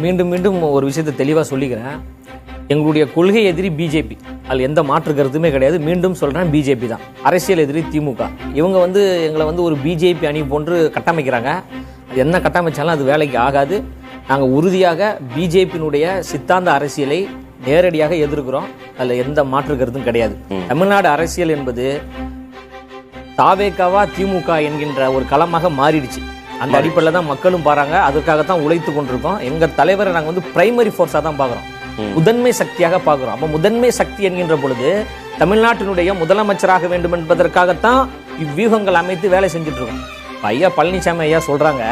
மீண்டும் மீண்டும் ஒரு விஷயத்தை தெளிவாக சொல்லிக்கிறேன். எங்களுடைய கொள்கை எதிரி பிஜேபி, அதில் எந்த மாற்று கருத்துமே கிடையாது. மீண்டும் சொல்கிறேன், பிஜேபி தான் அரசியல் எதிரி. திமுக இவங்க எங்களை ஒரு பிஜேபி அணி போன்று கட்டமைக்கிறாங்க. அது என்ன கட்டமைச்சாலும் அது வேலைக்கு ஆகாது. நாங்கள் உறுதியாக பிஜேபியினுடைய சித்தாந்த அரசியலை நேரடியாக எதிர்க்கிறோம். அதில் எந்த மாற்று கருத்தும் கிடையாது. தமிழ்நாடு அரசியல் என்பது தாவேகாவா திமுக என்கின்ற ஒரு களமாக மாறிடுச்சு. அந்த அடிப்படையில் தான் மக்களும் பாருங்க. அதுக்காகத்தான் உழைத்து கொண்டிருக்கோம். எங்கள் தலைவரை நாங்கள் பிரைமரி ஃபோர்ஸாக தான் பார்க்குறோம், முதன்மை சக்தியாக பார்க்குறோம். அப்போ முதன்மை சக்தி என்கின்ற பொழுது தமிழ்நாட்டினுடைய முதலமைச்சராக வேண்டும் என்பதற்காகத்தான் இவ்வியூகங்கள் அமைத்து வேலை செஞ்சுட்டு இருக்கோம். ஐயா பழனிசாமி ஐயா சொல்றாங்க,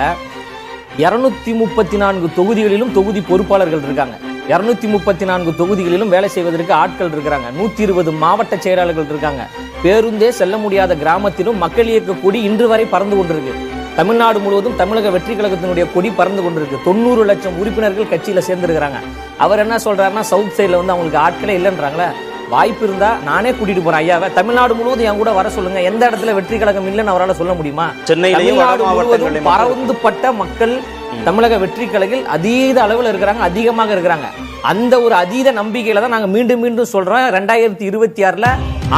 234 தொகுதிகளிலும் தொகுதி பொறுப்பாளர்கள் இருக்காங்க. 234 தொகுதிகளிலும் வேலை செய்வதற்கு ஆட்கள் இருக்கிறாங்க. 120 மாவட்ட செயலாளர்கள் இருக்காங்க. பேருந்தே செல்ல முடியாத கிராமத்திலும் மக்கள் இயக்க கொடி இன்று வரை பறந்து கொண்டிருக்கு. தமிழ்நாடு முழுவதும் தமிழக வெற்றி கழகத்தினுடைய கொடி பறந்து கொண்டிருக்கு. 90 லட்சம் உறுப்பினர்கள் கட்சியில சேர்ந்துருக்கிறாங்க. அவர் என்ன சொல்றாருன்னா, சவுத் சைட்ல அவங்களுக்கு ஆட்களே இல்லைன்றாங்களே. வாய்ப்பு இருந்தா நானே கூட்டிட்டு போறேன் ஐயாவை. தமிழ்நாடு முழுவதும் என் கூட வர சொல்லுங்க. எந்த இடத்துல வெற்றி கழகம் இல்லைன்னு அவரால் சொல்ல முடியுமா? தமிழ்நாடு முழுவதும் பரந்துபட்ட மக்கள் தமிழக வெற்றி கழகில் அதீத அளவில் இருக்கிறாங்க, அதிகமாக இருக்கிறாங்க. அந்த ஒரு அதீத நம்பிக்கையில தான் நாங்க மீண்டும் மீண்டும் சொல்றோம், 2026ல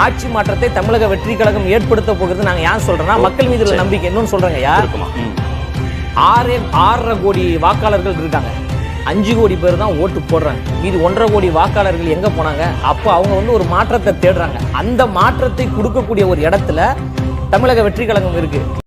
ஆட்சி மாற்றத்தை தமிழக வெற்றி கழகம் ஏற்படுத்த போகிறது. நாங்க ஏன் சொல்றோம்னா, மக்கள் மீது உள்ள நம்பிக்கை. இன்னொன்னு சொல்றேங்க, யார் 6.5 கோடி வாக்காளர்கள் இருக்காங்க. 5 கோடி பேர் தான் ஓட்டு போடுறாங்க. மீது 1.5 கோடி வாக்காளர்கள் எங்க போனாங்க? அப்போ அவங்க ஒரு மாற்றத்தை தேடுறாங்க. அந்த மாற்றத்தை கொடுக்கக்கூடிய ஒரு இடத்துல தமிழக வெற்றி கழகம் இருக்கு.